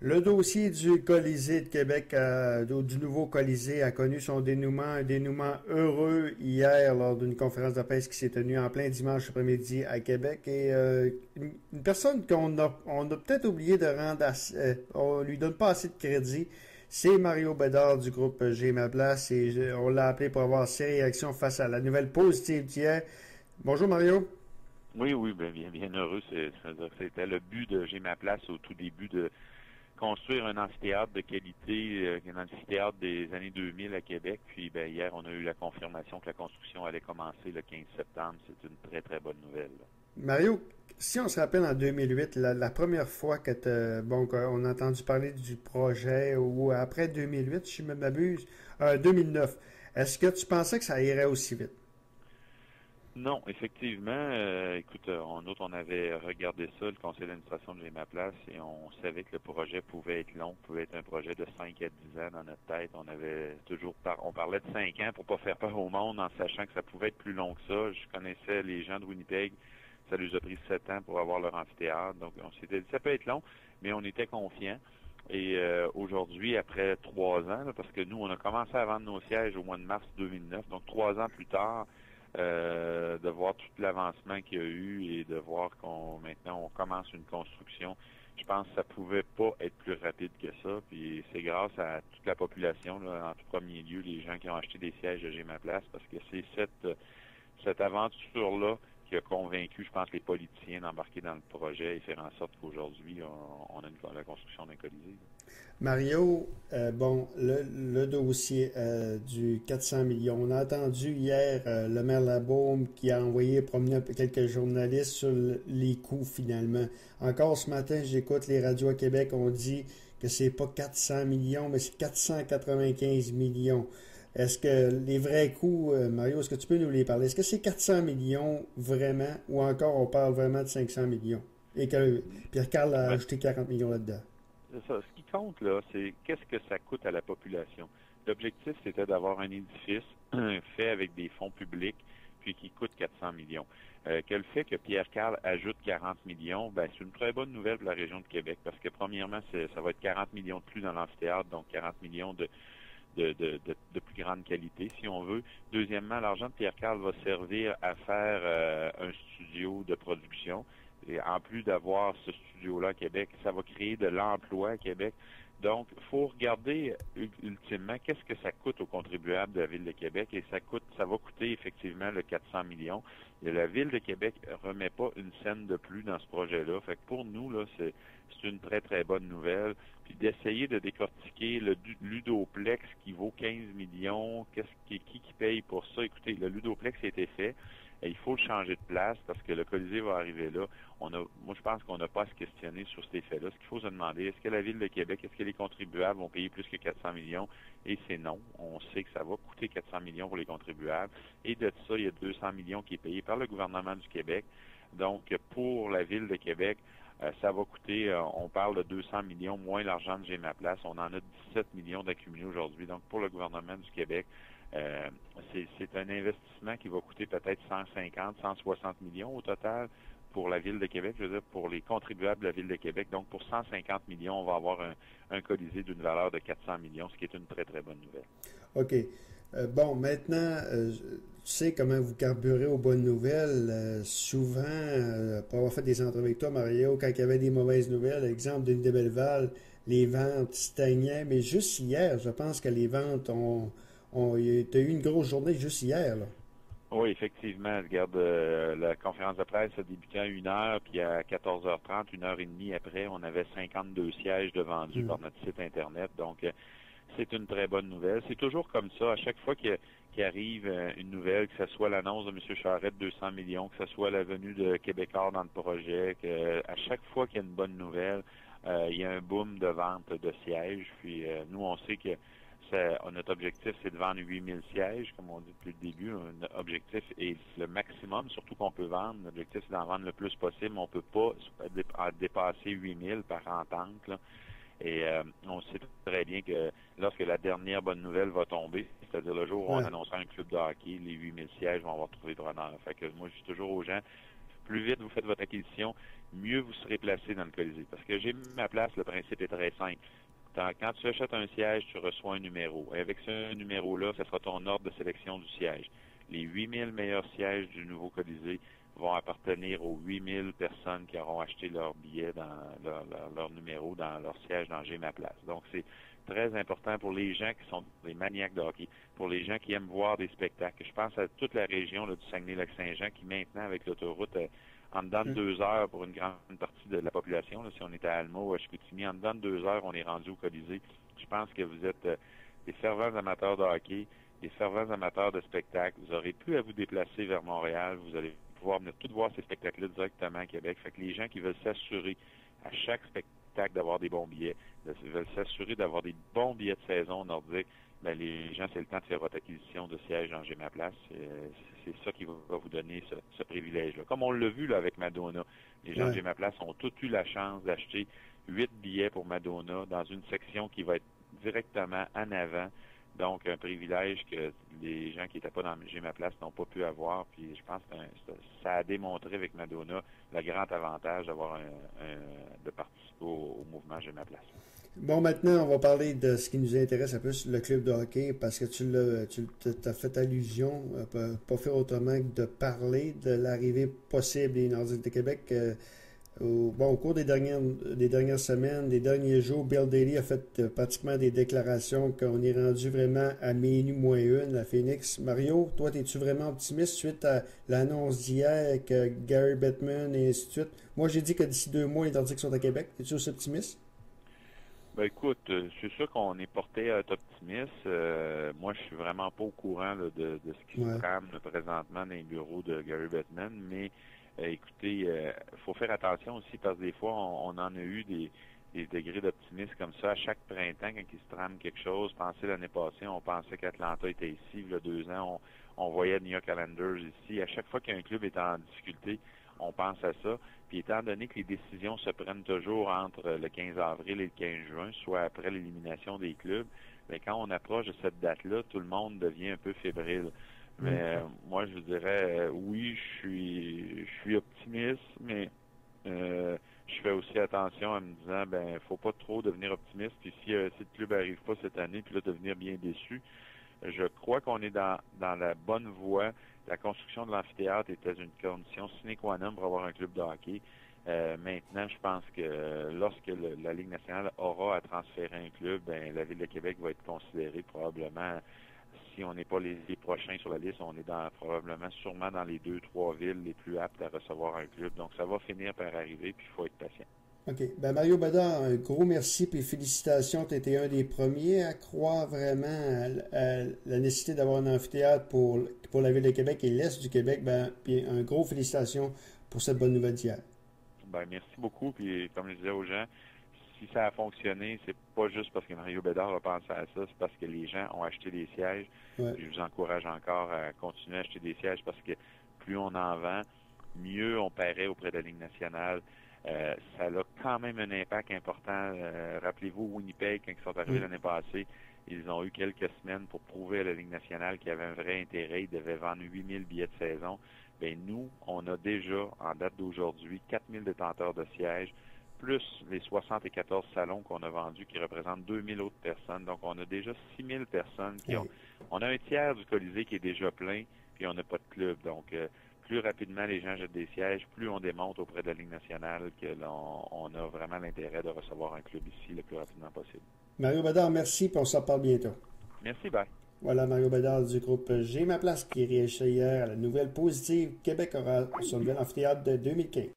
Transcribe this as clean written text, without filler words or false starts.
Le dossier du Colisée de Québec, du nouveau Colisée, a connu son dénouement, un dénouement heureux hier lors d'une conférence de presse qui s'est tenue en plein dimanche après-midi à Québec. Et une personne on a peut-être oublié de rendre, on lui donne pas assez de crédit, c'est Mario Bédard du groupe J'ai ma place et on l'a appelé pour avoir ses réactions face à la nouvelle positive d'hier. Bonjour Mario. Oui, oui, bien heureux. C'était le but de J'ai ma place au tout début de construire un amphithéâtre de qualité, un amphithéâtre des années 2000 à Québec. Puis hier, on a eu la confirmation que la construction allait commencer le 15 septembre. C'est une très, très bonne nouvelle. Mario, si on se rappelle en 2008, la première fois qu'on a entendu parler du projet, ou après 2008, si je ne m'abuse, 2009, est-ce que tu pensais que ça irait aussi vite? Non, effectivement, écoute, on avait regardé ça, le conseil d'administration de J'ai ma place, et on savait que le projet pouvait être long, pouvait être un projet de 5 à 10 ans dans notre tête. On parlait de 5 ans pour pas faire peur au monde en sachant que ça pouvait être plus long que ça. Je connaissais les gens de Winnipeg, ça leur a pris 7 ans pour avoir leur amphithéâtre, donc on s'était dit ça peut être long, mais on était confiants. Et aujourd'hui, après 3 ans, là, parce que nous, on a commencé à vendre nos sièges au mois de mars 2009, donc 3 ans plus tard, de voir tout l'avancement qu'il y a eu et de voir qu'on maintenant on commence une construction. Je pense que ça pouvait pas être plus rapide que ça. Puis c'est grâce à toute la population, là, en tout premier lieu, les gens qui ont acheté des sièges de J'ai ma place, parce que c'est cette aventure-là qui a convaincu, je pense, les politiciens d'embarquer dans le projet et faire en sorte qu'aujourd'hui, on a la construction d'un Colisée. Mario, le dossier du 400 millions. On a entendu hier le maire Labaume qui a envoyé promener quelques journalistes sur les coûts finalement. Encore ce matin, j'écoute les radios à Québec, on dit que c'est pas 400 millions, mais c'est 495 millions. Est-ce que les vrais coûts, Mario, est-ce que tu peux nous les parler? Est-ce que c'est 400 millions vraiment ou encore on parle vraiment de 500 millions? Et que Pierre-Carl a Ben, ajouté 40 millions là-dedans. c'est ça. Ce qui compte, là, c'est qu'est-ce que ça coûte à la population. L'objectif, c'était d'avoir un édifice fait avec des fonds publics, puis qui coûte 400 millions. Que le fait que Pierre Carl ajoute 40 millions, ben, c'est une très bonne nouvelle pour la région de Québec, parce que premièrement, ça va être 40 millions de plus dans l'amphithéâtre, donc 40 millions de plus grande qualité, si on veut. Deuxièmement, l'argent de Pierre Carl va servir à faire un studio de production. Et en plus d'avoir ce studio-là à Québec, ça va créer de l'emploi à Québec. Donc, il faut regarder ultimement qu'est-ce que ça coûte aux contribuables de la Ville de Québec et ça va coûter effectivement le 400 millions. Et la Ville de Québec remet pas une scène de plus dans ce projet-là. Fait que pour nous, là, c'est une très, très bonne nouvelle. Puis d'essayer de décortiquer le ludoplex qui vaut 15 millions, qui paye pour ça? Écoutez, le ludoplex a été fait. Et il faut le changer de place parce que le Colisée va arriver là. Moi, je pense qu'on n'a pas à se questionner sur cet effet-là. Ce qu'il faut se demander, est-ce que la Ville de Québec, est-ce que les contribuables vont payer plus que 400 millions? Et c'est non. On sait que ça va coûter 400 millions pour les contribuables. Et de ça, il y a 200 millions qui est payé par le gouvernement du Québec. Donc, pour la Ville de Québec, ça va coûter, on parle de 200 millions moins l'argent de J'ai ma place. On en a 17 millions d'accumulés aujourd'hui. Donc, pour le gouvernement du Québec, euh, c'est un investissement qui va coûter peut-être 150, 160 millions au total pour la Ville de Québec, je veux dire pour les contribuables de la Ville de Québec. Donc, pour 150 millions, on va avoir un Colisée d'une valeur de 400 millions, ce qui est une très, très bonne nouvelle. OK. Maintenant, tu sais comment vous carburez aux bonnes nouvelles. Souvent, pour avoir fait des entrevues avec toi, Mario, quand il y avait des mauvaises nouvelles, exemple d'une de Belleval, les ventes stagnaient. Mais juste hier, je pense que les ventes t'as eu une grosse journée juste hier, là. Oui, effectivement. Regarde, la conférence de presse a débuté à 1 heure, puis à 14h30, 1 heure et demie après, on avait 52 sièges de vendus Hmm. par notre site Internet. Donc, c'est une très bonne nouvelle. C'est toujours comme ça. À chaque fois qu'il arrive une nouvelle, que ce soit l'annonce de M. Charette de 200 millions, que ce soit la venue de Québécois dans le projet, à chaque fois qu'il y a une bonne nouvelle, il y a un boom de vente de sièges. Puis nous, on sait que notre objectif, c'est de vendre 8000 sièges, comme on dit depuis le début. Notre objectif est le maximum, surtout qu'on peut vendre. L'objectif, c'est d'en vendre le plus possible. On peut pas dépasser 8000 par entente, là. Et on sait très bien que lorsque la dernière bonne nouvelle va tomber, c'est-à-dire le jour où on Ouais. annoncera un club de hockey, les 8000 sièges vont avoir trouvé preneur. Fait que moi, je dis toujours aux gens, plus vite vous faites votre acquisition, mieux vous serez placé dans le Colisée. Parce que j'ai ma place, le principe est très simple. Quand tu achètes un siège, tu reçois un numéro. Et avec ce numéro-là, ce sera ton ordre de sélection du siège. Les 8000 meilleurs sièges du nouveau Colisée vont appartenir aux 8000 personnes qui auront acheté leur billet dans leur numéro, dans leur siège dans J'ai ma place. Donc, c'est très important pour les gens qui sont des maniaques de hockey, pour les gens qui aiment voir des spectacles. Je pense à toute la région là, du Saguenay-Lac-Saint-Jean qui, maintenant, avec l'autoroute, en dedans de 2 heures pour une grande partie de la population, là, si on était à Alma ou à Chicoutimi, en dedans de 2 heures, on est rendu au Colisée. Je pense que vous êtes des fervents amateurs de hockey, des fervents amateurs de spectacles. Vous aurez plus à vous déplacer vers Montréal. Vous allez pouvoir venir tout voir ces spectacles-là directement à Québec. Fait que les gens qui veulent s'assurer à chaque spectacle d'avoir des bons billets, veulent s'assurer d'avoir des bons billets de saison nordique, ben les gens, c'est le temps de faire votre acquisition de siège dans J'ai ma place. C'est ça qui va vous donner ce privilège-là. Comme on l'a vu là, avec Madonna, les gens de J'ai ma place ont tous eu la chance d'acheter 8 billets pour Madonna dans une section qui va être directement en avant. Donc, un privilège que les gens qui n'étaient pas dans J'ai ma place n'ont pas pu avoir. Puis, je pense que ça a démontré avec Madonna le grand avantage d'avoir de participer au mouvement J'ai ma place. Bon, maintenant, on va parler de ce qui nous intéresse un peu, le club de hockey, parce que tu as fait allusion, pas faire autrement que de parler de l'arrivée possible des Nordiques de Québec. Au cours des dernières semaines, des derniers jours, Bill Daly a fait pratiquement des déclarations qu'on est rendu vraiment à -1 à Phoenix. Mario, toi, es-tu vraiment optimiste suite à l'annonce d'hier que Gary Bettman et ainsi de suite? Moi, j'ai dit que d'ici 2 mois, les Nordiques sont à Québec. Es-tu aussi optimiste? Ben écoute, c'est sûr qu'on est porté à être optimiste. Moi, je suis vraiment pas au courant là, de ce qui se trame présentement dans les bureaux de Gary Bettman, mais écoutez, faut faire attention aussi parce que des fois, on en a eu des degrés d'optimisme comme ça à chaque printemps quand il se trame quelque chose. Pensez l'année passée, on pensait qu'Atlanta était ici. Il y a 2 ans, on voyait New York Islanders ici. À chaque fois qu'un club est en difficulté, on pense à ça. Puis étant donné que les décisions se prennent toujours entre le 15 avril et le 15 juin, soit après l'élimination des clubs, bien, quand on approche de cette date-là, tout le monde devient un peu fébrile. Mais moi, je dirais, oui, je suis optimiste, mais je fais aussi attention en me disant, ben, faut pas trop devenir optimiste. Puis si le club arrive pas cette année, puis là, devenir bien déçu, je crois qu'on est dans la bonne voie. La construction de l'amphithéâtre était une condition sine qua non pour avoir un club de hockey. Maintenant, je pense que lorsque la Ligue nationale aura à transférer un club, ben, la Ville de Québec va être considérée probablement, si on n'est pas les prochains sur la liste, on est probablement sûrement dans les 2-3 villes les plus aptes à recevoir un club. Donc, ça va finir par arriver, puis il faut être patient. OK. Ben Mario Bedard, un gros merci et félicitations. Tu étais un des premiers à croire vraiment à la nécessité d'avoir un amphithéâtre pour la Ville de Québec et l'Est du Québec. Ben, puis un gros félicitations pour cette bonne nouvelle d'hier. Ben, merci beaucoup. Puis, comme je disais aux gens, si ça a fonctionné, c'est pas juste parce que Mario Bédard a pensé à ça, c'est parce que les gens ont acheté des sièges. Ouais. Je vous encourage encore à continuer à acheter des sièges parce que plus on en vend, mieux on paraît auprès de la Ligue nationale. Ça a quand même un impact important. Rappelez-vous, Winnipeg, quand ils sont arrivés l'année passée, ils ont eu quelques semaines pour prouver à la Ligue nationale qu'il y avait un vrai intérêt. Ils devaient vendre 8000 billets de saison. Bien, nous, on a déjà, en date d'aujourd'hui, 4000 détenteurs de sièges, plus les 74 salons qu'on a vendus qui représentent 2000 autres personnes. Donc, on a déjà 6000 personnes qui ont... On a un tiers du Colisée qui est déjà plein, puis on n'a pas de club. Donc, plus rapidement les gens jettent des sièges, plus on démontre auprès de la Ligue nationale que on a vraiment l'intérêt de recevoir un club ici le plus rapidement possible. Mario Bedard, merci, puis on s'en parle bientôt. Merci, bye. Voilà Mario Bedard du groupe J'ai ma place qui réagissait hier à la nouvelle positive. Québec aura son nouvel amphithéâtre de 2015.